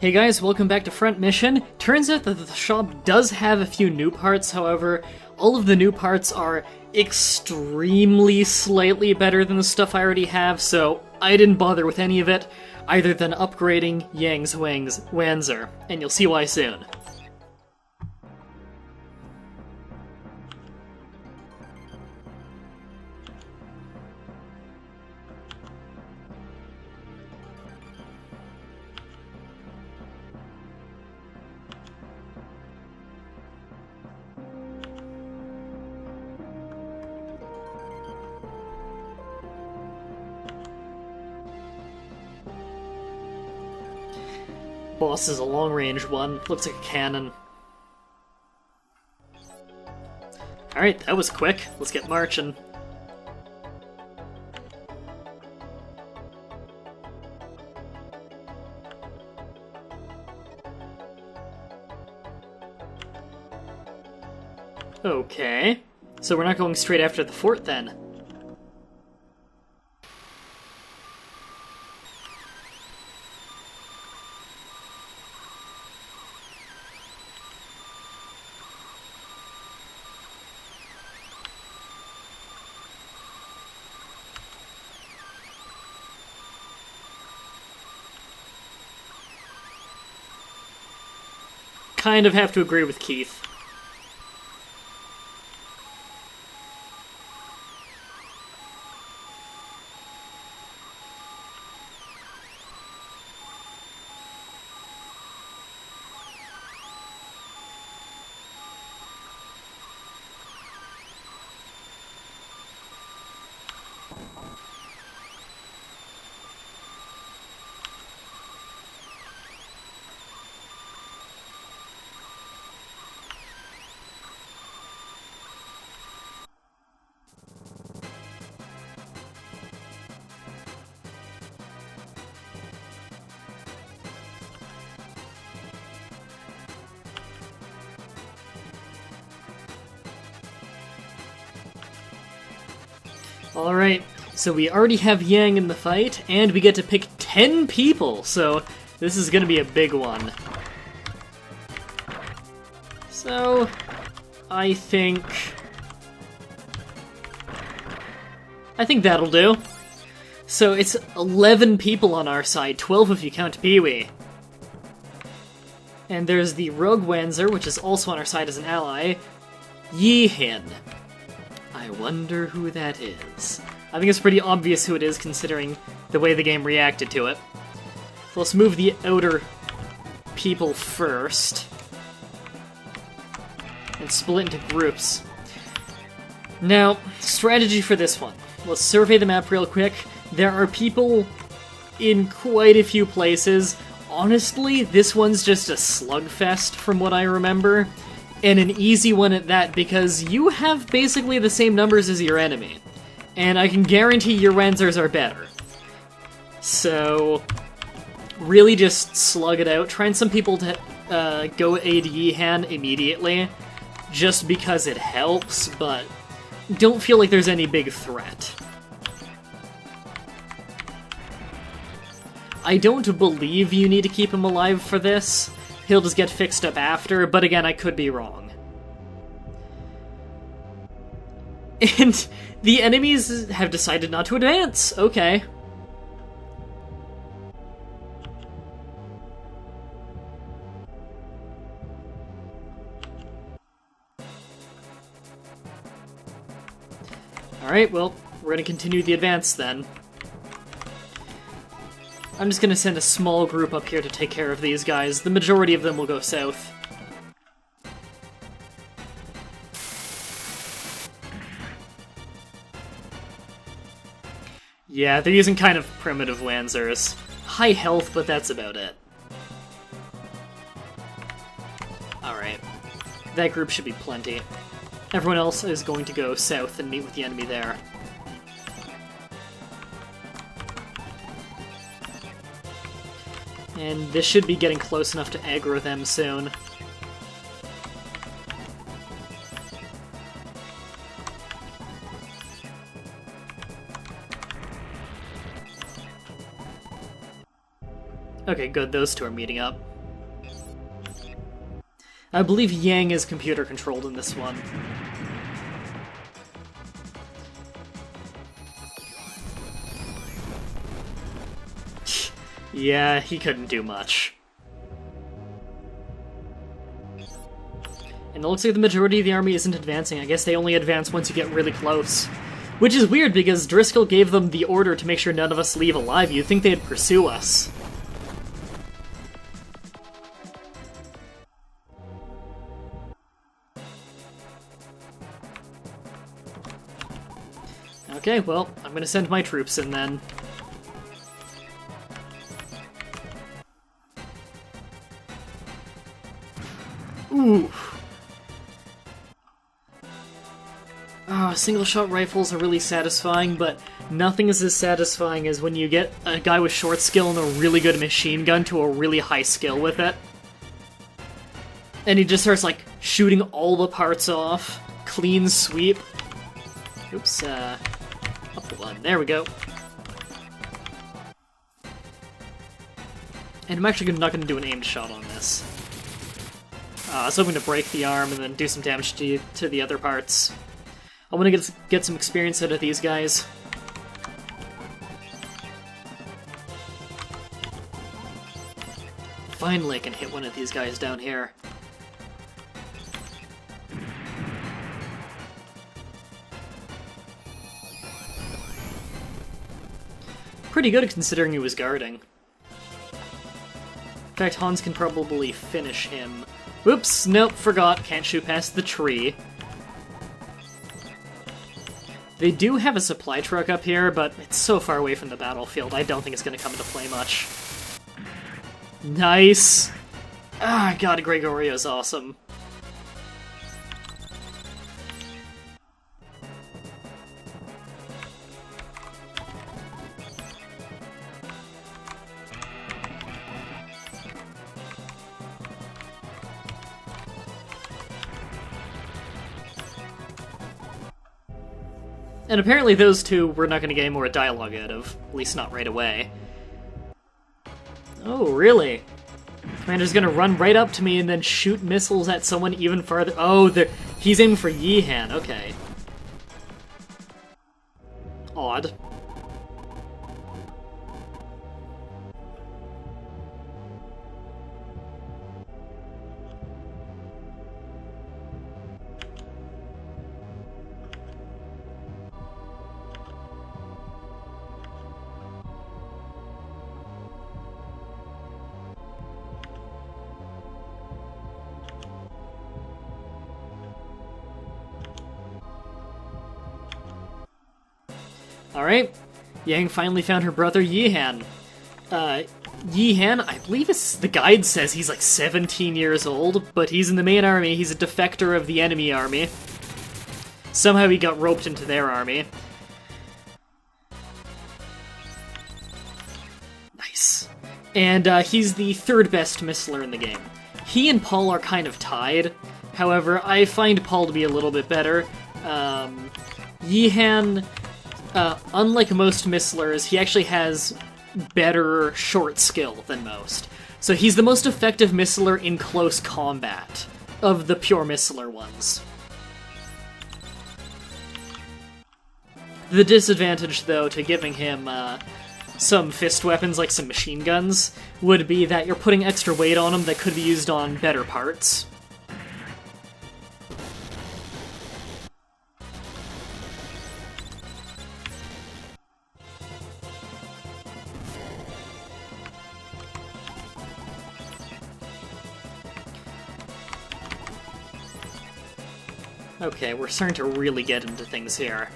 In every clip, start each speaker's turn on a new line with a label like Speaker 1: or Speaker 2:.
Speaker 1: Hey guys, welcome back to Front Mission. Turns out that the shop does have a few new parts, however, all of the new parts are extremely slightly better than the stuff I already have, so I didn't bother with any of it, other than upgrading Yang's Wanzer, and you'll see why soon. Boss is a long-range one. Looks like a cannon. Alright, that was quick. Let's get marching. Okay. So we're not going straight after the fort then. Kind of have to agree with Keith. Alright, so we already have Yang in the fight, and we get to pick 10 people, so this is gonna be a big one. So, I think that'll do. So it's 11 people on our side, 12 if you count Pee-wee. And there's the Rogue Wanzer, which is also on our side as an ally, Yeen. I wonder who that is. I think it's pretty obvious who it is, considering the way the game reacted to it. So let's move the outer people first. And split into groups. Now, strategy for this one. Let's survey the map real quick. There are people in quite a few places. Honestly, this one's just a slugfest from what I remember. And an easy one at that, because you have basically the same numbers as your enemy. And I can guarantee your Wanzers are better. So, really just slug it out. Try and some people to go aid Yeehan immediately, just because it helps, but don't feel like there's any big threat. I don't believe you need to keep him alive for this. He'll just get fixed up after, but again, I could be wrong. And the enemies have decided not to advance. Okay. Alright, well, we're gonna continue the advance then. I'm just gonna send a small group up here to take care of these guys. The majority of them will go south. Yeah, they're using kind of primitive Wanzers. High health, but that's about it. Alright. That group should be plenty. Everyone else is going to go south and meet with the enemy there. And this should be getting close enough to aggro them soon. Okay, good, those two are meeting up. I believe Yang is computer controlled in this one. Yeah, he couldn't do much. And it looks like the majority of the army isn't advancing. I guess they only advance once you get really close. Which is weird, because Driscoll gave them the order to make sure none of us leave alive. You'd think they'd pursue us. Okay, well, I'm gonna send my troops in then. Ooh. Oh, single-shot rifles are really satisfying, but nothing is as satisfying as when you get a guy with short skill and a really good machine gun to a really high skill with it. And he just starts, like, shooting all the parts off. Clean sweep. Oops, up one. There we go. And I'm actually not going to do an aimed shot on this. I was hoping to break the arm and then do some damage to the other parts. I want to get some experience out of these guys. Finally I can hit one of these guys down here. Pretty good considering he was guarding. In fact, Hans can probably finish him. Whoops, nope, forgot, can't shoot past the tree. They do have a supply truck up here, but it's so far away from the battlefield, I don't think it's going to come into play much. Nice! Ah, god, Gregorio's awesome. And apparently those two we're not going to get any more dialogue out of, at least not right away. Oh, really? Commander's going to run right up to me and then shoot missiles at someone even farther. Oh, he's aiming for Yeen, okay. Odd. Alright, Yang finally found her brother Yeen. Yeen, I believe the guide says he's like 17 years old, but he's in the main army, he's a defector of the enemy army. Somehow he got roped into their army. Nice. And he's the third best missiler in the game. He and Paul are kind of tied, however, I find Paul to be a little bit better. Yeen... unlike most missilers, he actually has better short skill than most. So he's the most effective missiler in close combat of the pure missiler ones. The disadvantage, though, to giving him some fist weapons like some machine guns would be that you're putting extra weight on him that could be used on better parts. Okay, we're starting to really get into things here.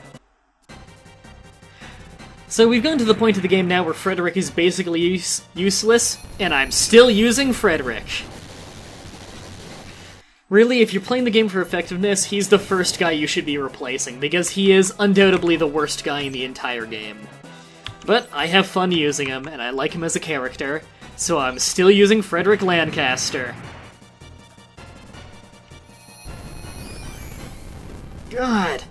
Speaker 1: So we've gotten to the point of the game now where Frederick is basically useless, and I'm still using Frederick. Really, if you're playing the game for effectiveness, he's the first guy you should be replacing, because he is undoubtedly the worst guy in the entire game. But I have fun using him, and I like him as a character, so I'm still using Frederick Lancaster. God,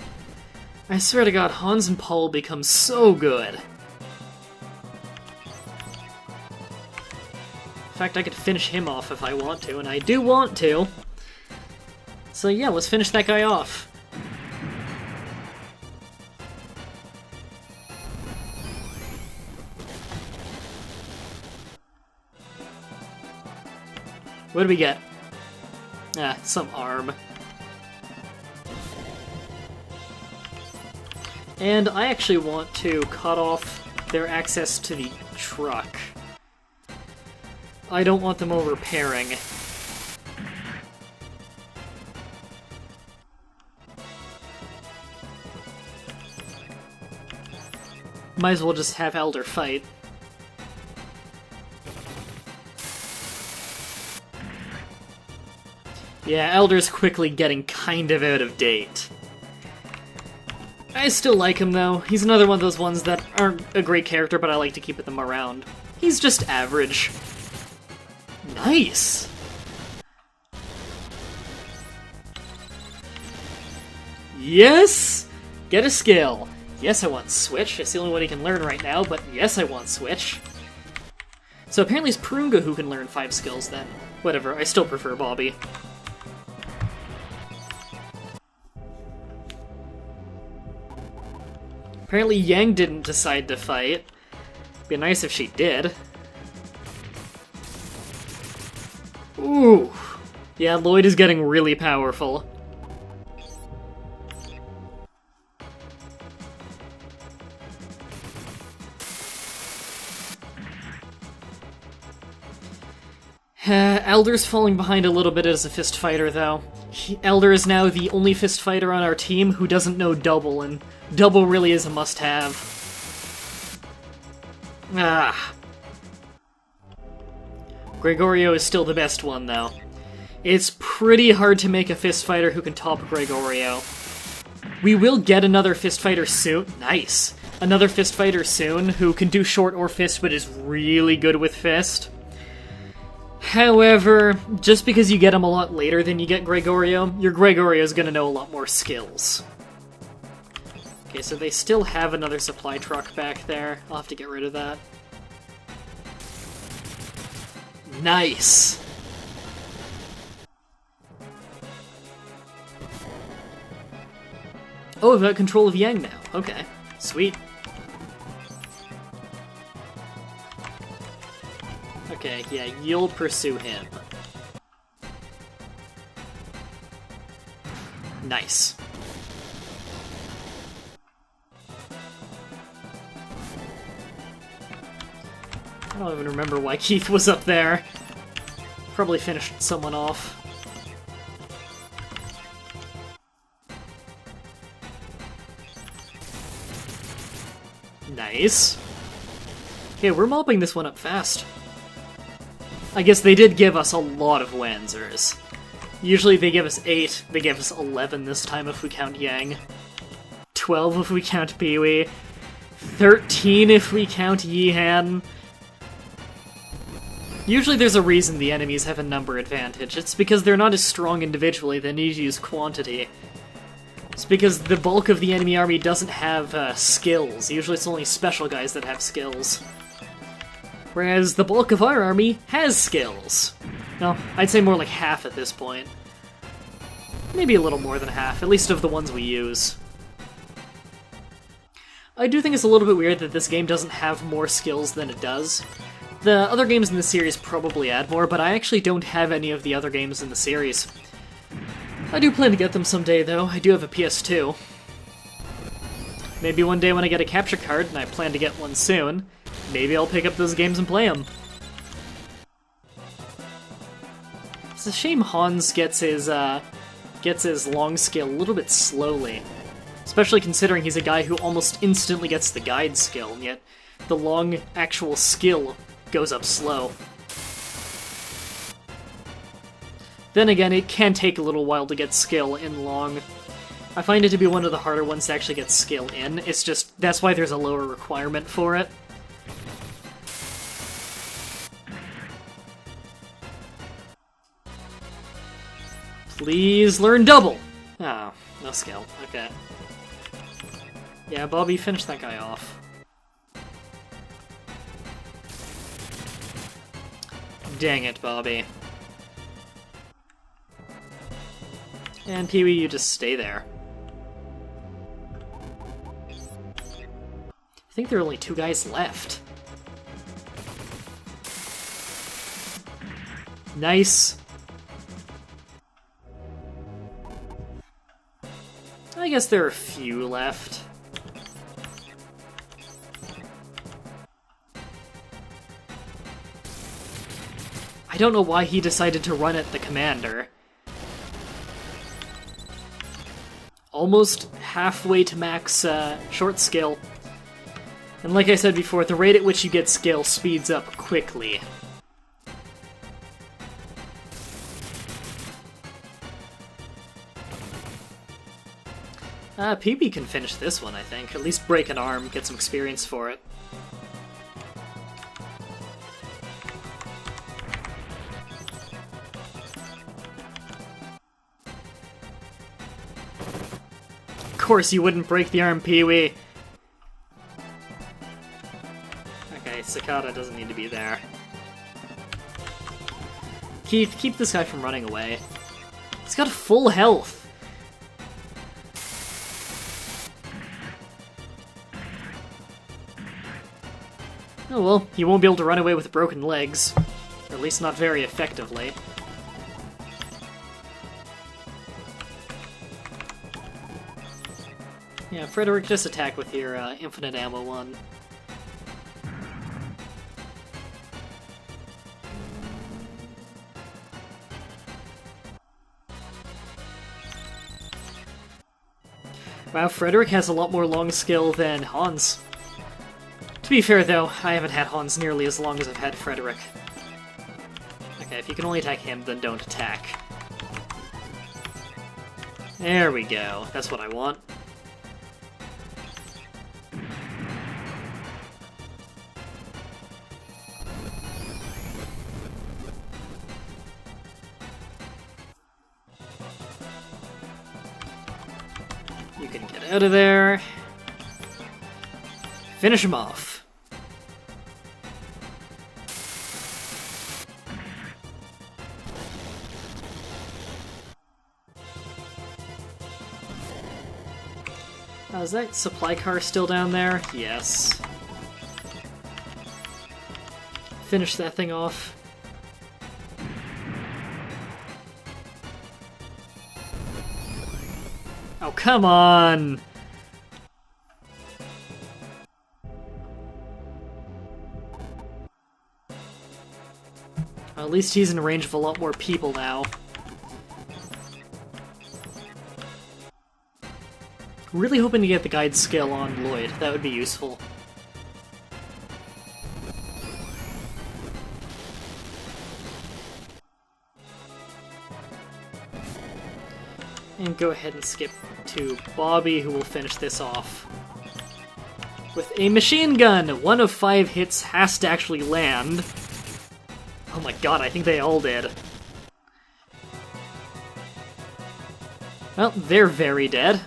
Speaker 1: I swear to God, Hans and Paul become so good. In fact, I could finish him off if I want to, and I do want to. So yeah, let's finish that guy off. What do we get? Ah, some arm. And I actually want to cut off their access to the truck. I don't want them all repairing. Might as well just have Elder fight. Yeah, Elder's quickly getting kind of out of date. I still like him, though. He's another one of those ones that aren't a great character, but I like to keep them around. He's just average. Nice! Yes! Get a skill. Yes, I want Switch. It's the only one he can learn right now, but yes, I want Switch. So apparently it's Purunga who can learn 5 skills, then. Whatever, I still prefer Bobby. Apparently Yang didn't decide to fight. Be nice if she did. Ooh. Yeah, Lloyd is getting really powerful. Elder's falling behind a little bit as a fist fighter, though. Elder is now the only fist fighter on our team who doesn't know double, and double really is a must-have. Ah. Gregorio is still the best one, though. It's pretty hard to make a fist fighter who can top Gregorio. We will get another fist fighter soon. Nice. Another fist fighter soon who can do short or fist but is really good with fist. However, just because you get him a lot later than you get Gregorio, your Gregorio is going to know a lot more skills. Okay, so they still have another supply truck back there. I'll have to get rid of that. Nice! Oh, I've got control of Yang now. Okay, sweet. Okay, yeah, you'll pursue him. Nice. I don't even remember why Keith was up there. Probably finished someone off. Nice. Okay, we're mopping this one up fast. I guess they did give us a lot of Wanzers. Usually they give us 8, they give us 11 this time if we count Yang. 12 if we count Biwi. 13 if we count Yihan. Usually there's a reason the enemies have a number advantage. It's because they're not as strong individually, they need to use quantity. It's because the bulk of the enemy army doesn't have skills. Usually it's only special guys that have skills. Whereas the bulk of our army has skills. No, I'd say more like half at this point. Maybe a little more than half, at least of the ones we use. I do think it's a little bit weird that this game doesn't have more skills than it does. The other games in the series probably add more, but I actually don't have any of the other games in the series. I do plan to get them someday, though. I do have a PS2. Maybe one day when I get a capture card, and I plan to get one soon, maybe I'll pick up those games and play them. It's a shame Hans gets his long skill a little bit slowly. Especially considering he's a guy who almost instantly gets the guide skill, and yet the long actual skill goes up slow. Then again, it can take a little while to get skill in long. I find it to be one of the harder ones to actually get skill in. It's just, that's why there's a lower requirement for it. Please learn double! Oh, no skill. Okay. Yeah, Bobby, finish that guy off. Dang it, Bobby. And Pee-wee, you just stay there. I think there are only 2 guys left. Nice. I guess there are a few left. I don't know why he decided to run at the commander. Almost halfway to max short skill. And like I said before, the rate at which you get skill speeds up quickly. PB can finish this one, I think. At least break an arm, get some experience for it. Of course you wouldn't break the arm, Pee-wee. Okay, Cicada doesn't need to be there. Keith, keep this guy from running away. He's got full health. Oh well, he won't be able to run away with broken legs. Or at least not very effectively. Yeah, Frederick, just attack with your infinite ammo one. Wow, Frederick has a lot more long skill than Hans. To be fair, though, I haven't had Hans nearly as long as I've had Frederick. Okay, if you can only attack him, then don't attack. There we go. That's what I want. You can get out of there. Finish him off. Is that supply car still down there? Yes. Finish that thing off. Oh, come on! At least he's in range of a lot more people now. Really hoping to get the guide skill on Lloyd. That would be useful. And go ahead and skip to Bobby, who will finish this off. With a machine gun! 1 of 5 hits has to actually land. Oh my god, I think they all did. Well, they're very dead.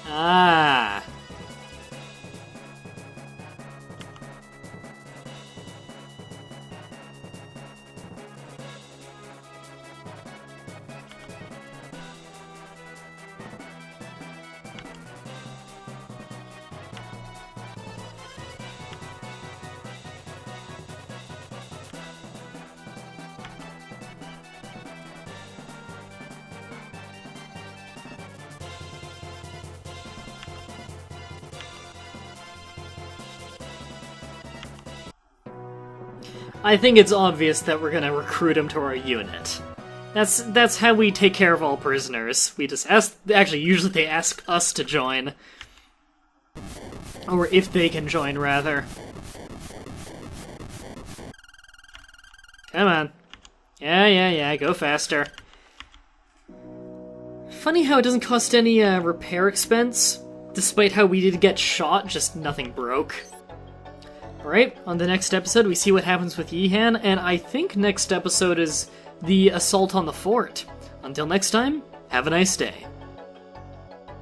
Speaker 1: Ah. I think it's obvious that we're gonna recruit him to our unit. That's how we take care of all prisoners. We just ask... Actually, usually they ask us to join. Or if they can join, rather. Come on. Yeah, go faster. Funny how it doesn't cost any repair expense. Despite how we did get shot, just nothing broke. Alright, on the next episode we see what happens with Yeen, and I think next episode is the assault on the fort. Until next time, have a nice day.